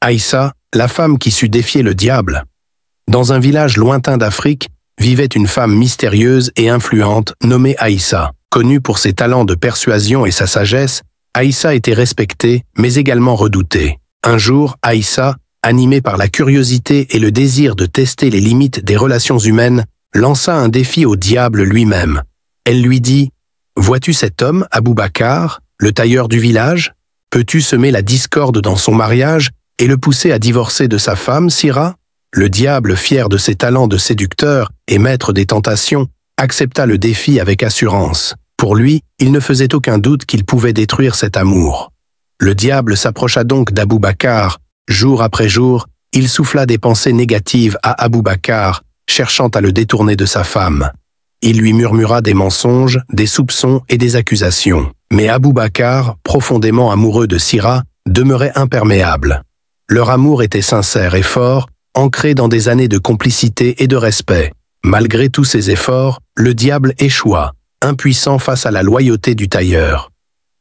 Aïssa, la femme qui sut défier le diable. Dans un village lointain d'Afrique, vivait une femme mystérieuse et influente nommée Aïssa. Connue pour ses talents de persuasion et sa sagesse, Aïssa était respectée, mais également redoutée. Un jour, Aïssa, animée par la curiosité et le désir de tester les limites des relations humaines, lança un défi au diable lui-même. Elle lui dit « Vois-tu cet homme, Abou Bakar, le tailleur du village? Peux-tu semer la discorde dans son mariage et le pousser à divorcer de sa femme, Sira ?» Le diable, fier de ses talents de séducteur et maître des tentations, accepta le défi avec assurance. Pour lui, il ne faisait aucun doute qu'il pouvait détruire cet amour. Le diable s'approcha donc d'Abou Bakar. Jour après jour, il souffla des pensées négatives à Abou Bakar, cherchant à le détourner de sa femme. Il lui murmura des mensonges, des soupçons et des accusations. Mais Abou Bakar, profondément amoureux de Sira, demeurait imperméable. Leur amour était sincère et fort, ancré dans des années de complicité et de respect. Malgré tous ses efforts, le diable échoua, impuissant face à la loyauté du tailleur.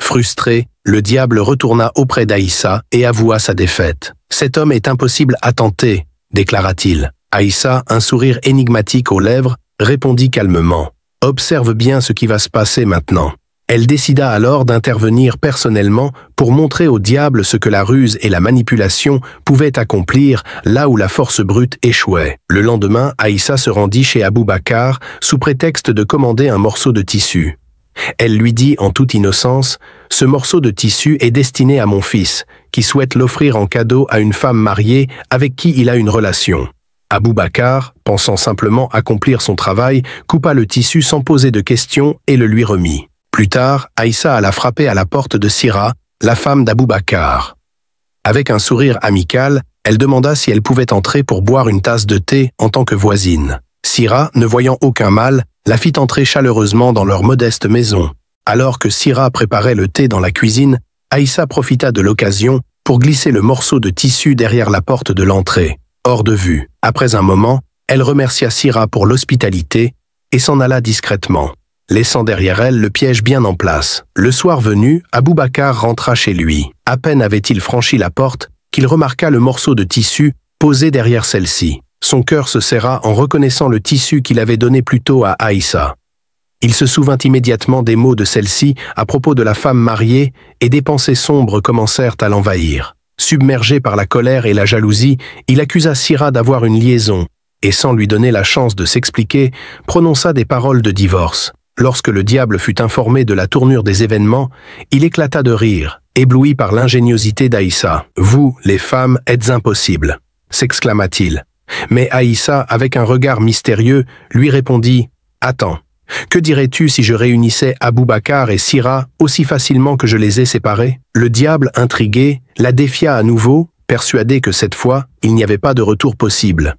Frustré, le diable retourna auprès d'Aïssa et avoua sa défaite. « Cet homme est impossible à tenter », déclara-t-il. Aïssa, un sourire énigmatique aux lèvres, répondit calmement. « Observe bien ce qui va se passer maintenant. » Elle décida alors d'intervenir personnellement pour montrer au diable ce que la ruse et la manipulation pouvaient accomplir là où la force brute échouait. Le lendemain, Aïssa se rendit chez Abou Bakar sous prétexte de commander un morceau de tissu. Elle lui dit en toute innocence « Ce morceau de tissu est destiné à mon fils, qui souhaite l'offrir en cadeau à une femme mariée avec qui il a une relation. » Abou Bakar, pensant simplement accomplir son travail, coupa le tissu sans poser de questions et le lui remit. Plus tard, Aïssa alla frapper à la porte de Sira, la femme d'Abou Bakar. Avec un sourire amical, elle demanda si elle pouvait entrer pour boire une tasse de thé en tant que voisine. Sira, ne voyant aucun mal, la fit entrer chaleureusement dans leur modeste maison. Alors que Sira préparait le thé dans la cuisine, Aïssa profita de l'occasion pour glisser le morceau de tissu derrière la porte de l'entrée, hors de vue. Après un moment, elle remercia Sira pour l'hospitalité et s'en alla discrètement, laissant derrière elle le piège bien en place. Le soir venu, Abou Bakar rentra chez lui. À peine avait-il franchi la porte qu'il remarqua le morceau de tissu posé derrière celle-ci. Son cœur se serra en reconnaissant le tissu qu'il avait donné plus tôt à Aïssa. Il se souvint immédiatement des mots de celle-ci à propos de la femme mariée et des pensées sombres commencèrent à l'envahir. Submergé par la colère et la jalousie, il accusa Sira d'avoir une liaison et, sans lui donner la chance de s'expliquer, prononça des paroles de divorce. Lorsque le diable fut informé de la tournure des événements, il éclata de rire, ébloui par l'ingéniosité d'Aïssa. « Vous, les femmes, êtes impossibles » s'exclama-t-il. Mais Aïssa, avec un regard mystérieux, lui répondit « Attends, que dirais-tu si je réunissais Abou Bakar et Sira aussi facilement que je les ai séparés ?» Le diable, intrigué, la défia à nouveau, persuadé que cette fois, il n'y avait pas de retour possible.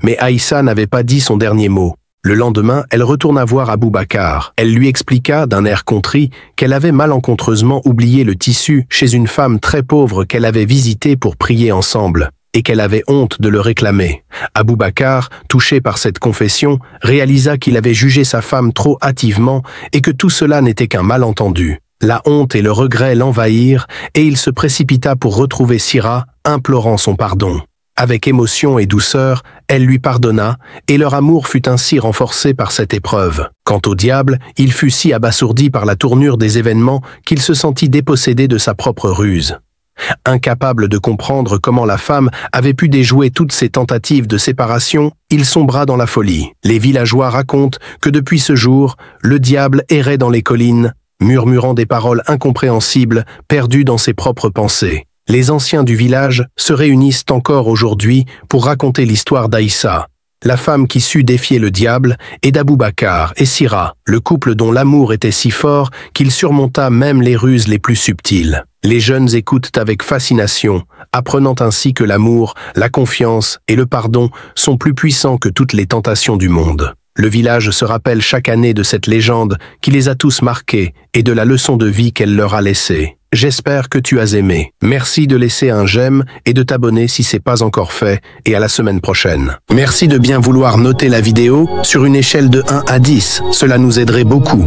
Mais Aïssa n'avait pas dit son dernier mot. Le lendemain, elle retourna voir Abou Bakar. Elle lui expliqua, d'un air contrit, qu'elle avait malencontreusement oublié le tissu chez une femme très pauvre qu'elle avait visitée pour prier ensemble, et qu'elle avait honte de le réclamer. Abou Bakar, touché par cette confession, réalisa qu'il avait jugé sa femme trop hâtivement et que tout cela n'était qu'un malentendu. La honte et le regret l'envahirent et il se précipita pour retrouver Sira, implorant son pardon. Avec émotion et douceur, elle lui pardonna, et leur amour fut ainsi renforcé par cette épreuve. Quant au diable, il fut si abasourdi par la tournure des événements qu'il se sentit dépossédé de sa propre ruse. Incapable de comprendre comment la femme avait pu déjouer toutes ses tentatives de séparation, il sombra dans la folie. Les villageois racontent que depuis ce jour, le diable errait dans les collines, murmurant des paroles incompréhensibles, perdu dans ses propres pensées. Les anciens du village se réunissent encore aujourd'hui pour raconter l'histoire d'Aïssa, la femme qui sut défier le diable, et d'Abou Bakar et Sira, le couple dont l'amour était si fort qu'il surmonta même les ruses les plus subtiles. Les jeunes écoutent avec fascination, apprenant ainsi que l'amour, la confiance et le pardon sont plus puissants que toutes les tentations du monde. Le village se rappelle chaque année de cette légende qui les a tous marqués et de la leçon de vie qu'elle leur a laissée. J'espère que tu as aimé. Merci de laisser un j'aime et de t'abonner si c'est pas encore fait, et à la semaine prochaine. Merci de bien vouloir noter la vidéo sur une échelle de 1 à 10, cela nous aiderait beaucoup.